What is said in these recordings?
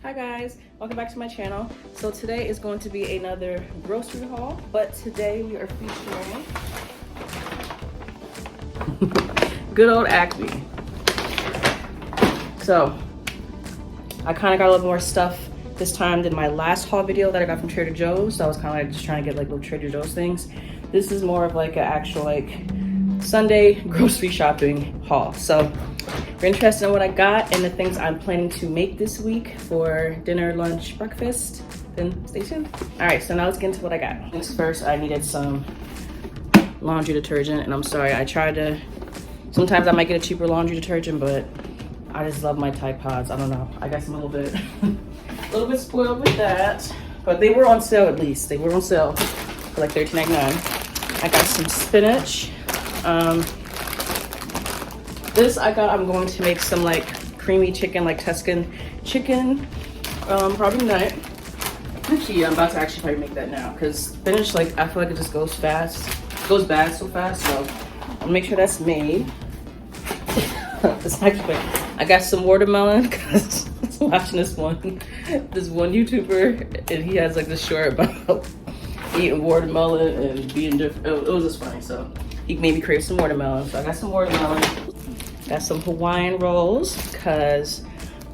Hi guys, welcome back to my channel. So today is going to be another grocery haul, but today we are featuring good old Acme. So I kind of got a little more stuff this time than my last haul video that I got from Trader Joe's. So I was kind of like just trying to get like little Trader Joe's things. This is more of like an actual like Sunday grocery shopping haul. So if you're interested in what I got and the things I'm planning to make this week for dinner, lunch, breakfast, then stay tuned. All right, so now let's get into what I got. Things first, I needed some laundry detergent, and I'm sorry, I tried to, sometimes I might get a cheaper laundry detergent, but I just love my Tide Pods. I don't know, I guess I'm a little bit spoiled with that, but they were on sale at least. They were on sale for like $13.99. I got some spinach. This I'm going to make some like creamy chicken, like Tuscan chicken, probably tonight. Actually, I'm about to actually probably make that now because spinach, like I feel like it just goes bad so fast. So I'll make sure that's made. This next one, I got some watermelon because I was watching this one YouTuber, and he has like this short about eating watermelon and being different. It was just funny, so he made me crave some watermelon. So I got some watermelon. Got some Hawaiian rolls because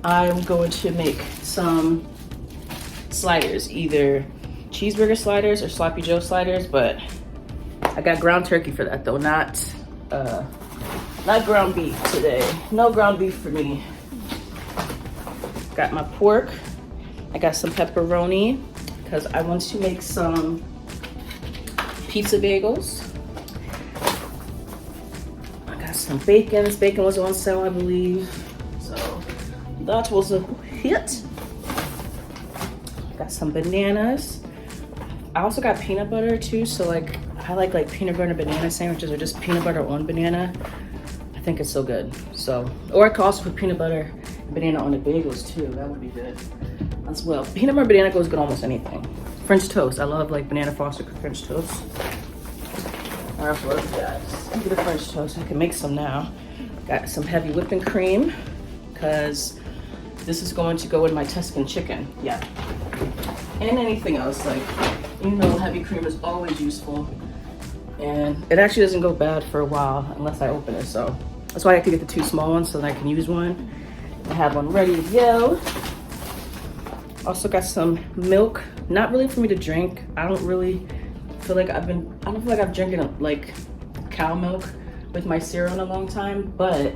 I'm going to make some sliders, either cheeseburger sliders or sloppy joe sliders, but I got ground turkey for that though, not ground beef today. No ground beef for me. Got my pork. I got some pepperoni because I want to make some pizza bagels. Some bacon. This bacon was on sale, I believe, so that was a hit. Got some bananas. I also got peanut butter too, so like I like peanut butter banana sandwiches or just peanut butter on banana. I think it's so good. So, or I could also put peanut butter and banana on the bagels too. That would be good as well. Peanut butter banana goes good almost anything. French toast. I love like banana frosted French toast. I also love that. Look at the French toast. I can make some now. Got some heavy whipping cream because this is going to go with my Tuscan chicken. Yeah. And anything else, like, you know, heavy cream is always useful. And it actually doesn't go bad for a while unless I open it. So that's why I have to get the two small ones so that I can use one. I have one ready to go. Also got some milk. Not really for me to drink. I don't feel like I've drinking like cow milk with my cereal in a long time, but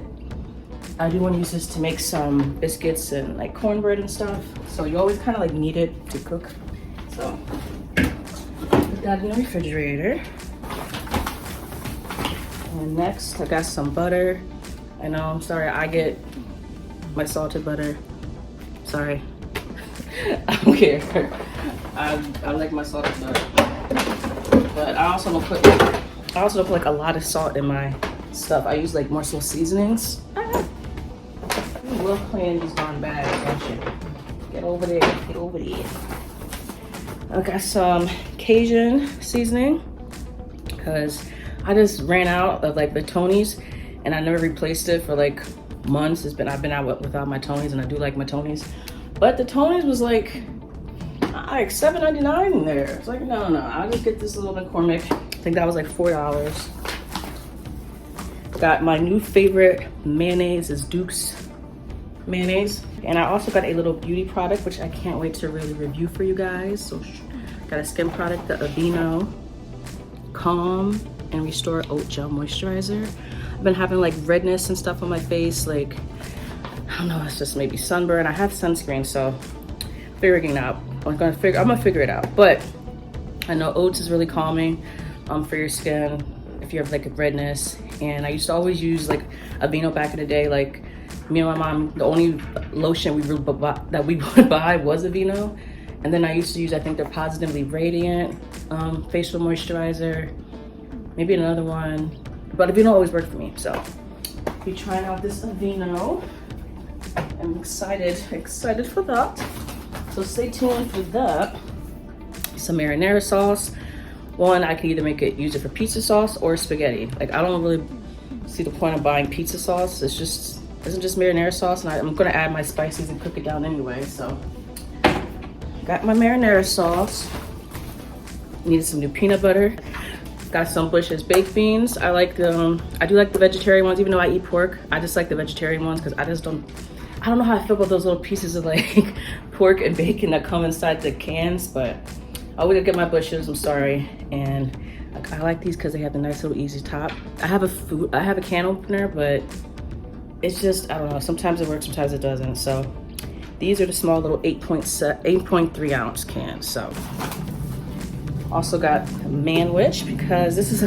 I do want to use this to make some biscuits and like cornbread and stuff. So you always kind of like need it to cook. So put that in the refrigerator. And next I got some butter. I know, I'm sorry, I get my salted butter. Sorry. I don't care. I like my salted butter. But I also don't put like a lot of salt in my stuff. I use like more so seasonings. You love playing these darn bags, don't you? Get over there, get over there. I got some Cajun seasoning because I just ran out of like the Tonys and I never replaced it for like months. I've been out without my Tonys, and I do like my Tonys. But the Tonys was like $7.99 in there. It's like, no, I'll just get this little McCormick. I think that was like $4. Got my new favorite mayonnaise is Duke's mayonnaise. And I also got a little beauty product, which I can't wait to really review for you guys. So got a skin product, the Aveeno Calm and Restore Oat Gel Moisturizer. I've been having like redness and stuff on my face. Like, I don't know, it's just maybe sunburn. I have sunscreen, so figuring it out. I'm gonna figure it out. But I know oats is really calming for your skin if you have like a redness. And I used to always use like Aveeno back in the day. Like me and my mom, the only lotion we would buy was Aveeno. And then I used to use, I think, their Positively Radiant facial moisturizer, maybe another one. But Aveeno always worked for me. So be trying out this Aveeno. I'm excited for that. So stay tuned for that. Some marinara sauce. One, I can either use it for pizza sauce or spaghetti. Like, I don't really see the point of buying pizza sauce. It's just isn't just marinara sauce, and I'm gonna add my spices and cook it down anyway. So got my marinara sauce. Needed some new peanut butter. Got some Bush's baked beans. I like the I do like the vegetarian ones, even though I eat pork. I just like the vegetarian ones because I don't know how I feel about those little pieces of like pork and bacon that come inside the cans, but I always get my Bush's, I'm sorry. And I like these because they have the nice little easy top. I have a can opener, but it's just, I don't know, sometimes it works, sometimes it doesn't. So these are the small little 8.3 ounce cans. So also got manwich because this is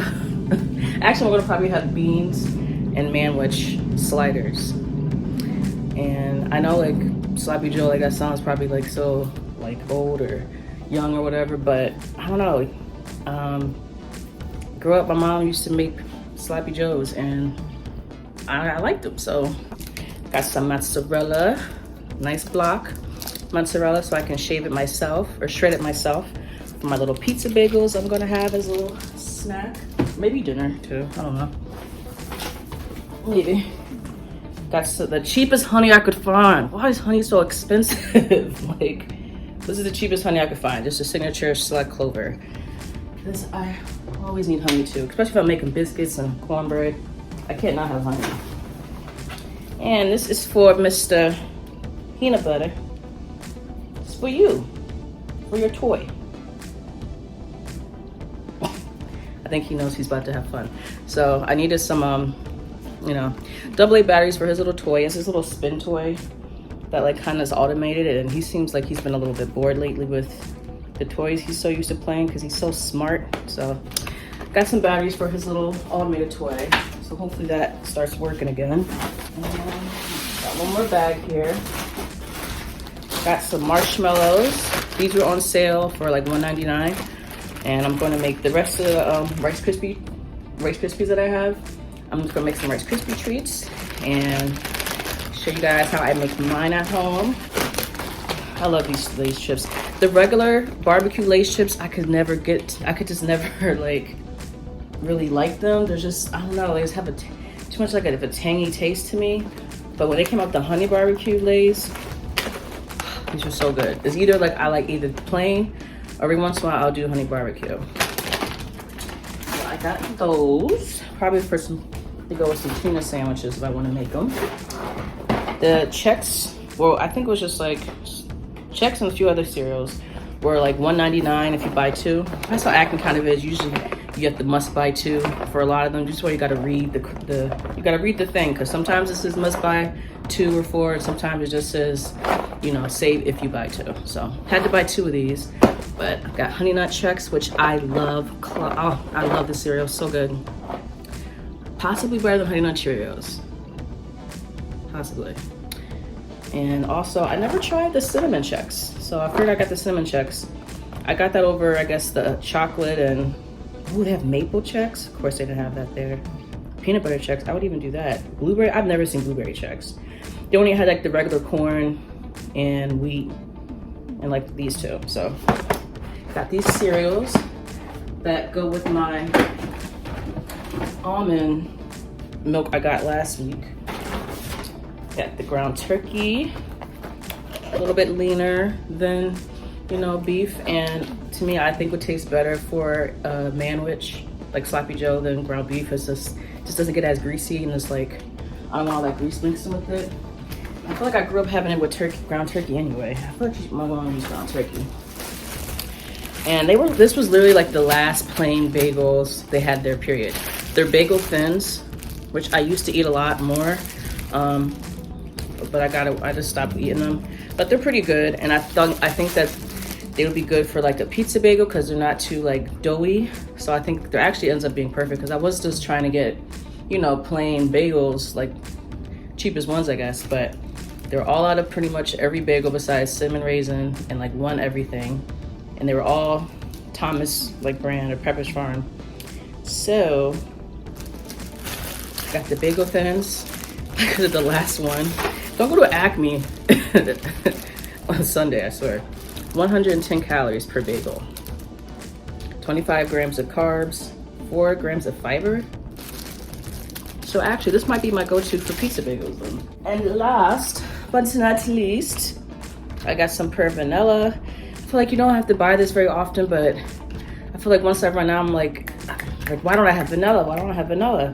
actually we're gonna probably have beans and manwich sliders. And I know like Sloppy Joe, like that sounds probably like so like old or young or whatever, but I don't know. Grew up, my mom used to make Sloppy Joes and I liked them. So got some mozzarella, nice block mozzarella, so I can shave it myself or shred it myself. For my little pizza bagels I'm gonna have as a little snack, maybe dinner too, I don't know, maybe. Got the cheapest honey I could find. Why is honey so expensive? Like, this is the cheapest honey I could find. Just a signature select clover. Because I always need honey too, especially if I'm making biscuits and cornbread. I can't not have honey. And this is for Mr. Peanut Butter. It's for you, for your toy. I think he knows he's about to have fun. So I needed some, you know, AA batteries for his little toy. It's his little spin toy that like kind of is automated, and he seems like he's been a little bit bored lately with the toys he's so used to playing because he's so smart. So got some batteries for his little automated toy. So hopefully that starts working again. And got one more bag here. Got some marshmallows. These were on sale for like $1.99. And I'm gonna make the rest of the Rice Krispies that I have. I'm just gonna make some Rice Krispie treats and show you guys how I make mine at home. I love these Lay's chips. The regular barbecue Lay's chips, I could just never like really like them. They're just, I don't know, they just have too much like a tangy taste to me. But when they came out with the honey barbecue Lay's, these are so good. It's either like, I like either plain, or every once in a while I'll do honey barbecue. So I got those, probably for some, to go with some tuna sandwiches if I want to make them. The Chex, well, I think it was just like Chex and a few other cereals were like $1.99 if you buy two. That's how Acme kind of is. Usually you get the must buy two for a lot of them. Just where you got to read the thing, because sometimes it says must buy 2 or 4, and sometimes it just says, you know, save if you buy 2. So had to buy 2 of these. But I've got Honey Nut Chex, which I love. Oh, I love the cereal, so good. Possibly better than Honey Nut Cheerios. Possibly. And also, I never tried the Cinnamon Chex. So I figured I got the Cinnamon Chex. I got that over, I guess, the chocolate and, oh, they have maple Chex. Of course, they didn't have that there. Peanut butter Chex, I would even do that. Blueberry, I've never seen blueberry Chex. They only had like the regular corn and wheat and like these two. So got these cereals that go with my almond milk I got last week. Got the ground turkey, a little bit leaner than, you know, beef, and to me I think would taste better for a manwich like Sloppy Joe than ground beef. It's just doesn't get as greasy, and it's like, I don't want like grease mixed with it. I feel like I grew up having it with ground turkey anyway. I feel like my mom used ground turkey. And this was literally like the last plain bagels they had there, period. They're bagel thins, which I used to eat a lot more, but I just stopped eating them. But they're pretty good, and I think that they would be good for like a pizza bagel because they're not too like doughy. So I think there actually ends up being perfect, because I was just trying to get, you know, plain bagels, like cheapest ones, I guess, but they're all out of pretty much every bagel besides cinnamon raisin and like one everything. And they were all Thomas like brand or Pepperidge Farm. So got the bagel thins because of the last one. Don't go to Acme on Sunday, I swear. 110 calories per bagel. 25 grams of carbs, 4 grams of fiber. So actually, this might be my go-to for pizza bagels then. And last but not least, I got some pure vanilla. I feel like you don't have to buy this very often, but I feel like once I run out, I'm like, why don't I have vanilla? Why don't I have vanilla?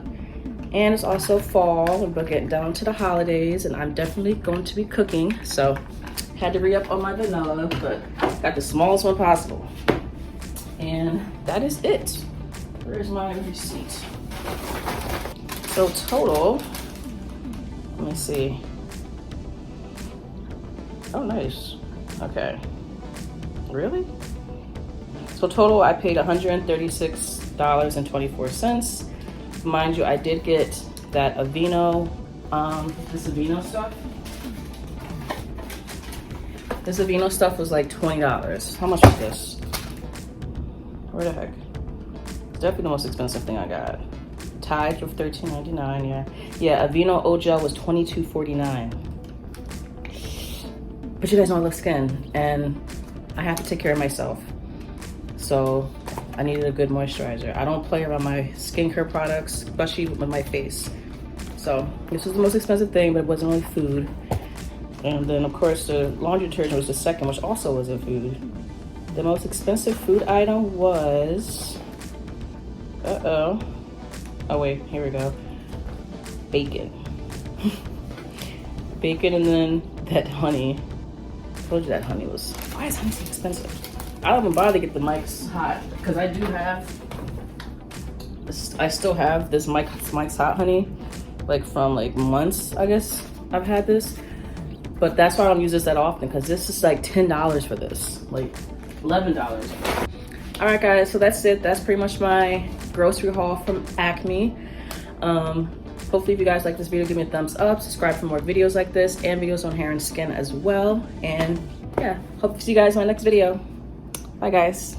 And it's also fall, and we're getting down to the holidays, and I'm definitely going to be cooking. So had to re-up on my vanilla, but got the smallest one possible. And that is it. Where's my receipt? So total, let me see. Oh, nice. Okay. Really? So total, I paid $136.24. Mind you, I did get that Aveeno, this Aveeno stuff. This Aveeno stuff was like $20. How much was this? Where the heck? It's definitely the most expensive thing I got. Tide for $13.99, yeah. Yeah, Aveeno O-Gel was $22.49. But you guys know I love skin, and I have to take care of myself. So I needed a good moisturizer. I don't play around my skincare products, especially with my face. So this was the most expensive thing, but it wasn't really food. And then of course the laundry detergent was the second, which also wasn't food. The most expensive food item was, oh wait, here we go. Bacon. Bacon, and then that honey. I told you that honey was, why is honey so expensive? I don't even bother to get the mics hot because I do have this, I still have this Mike's Hot Honey, like from like months, I guess I've had this. But that's why I don't use this that often, because this is like $10 for this, like $11. All right guys, so that's it. That's pretty much my grocery haul from Acme. Hopefully if you guys like this video, give me a thumbs up, subscribe for more videos like this and videos on hair and skin as well. And yeah, hope to see you guys in my next video. Bye guys.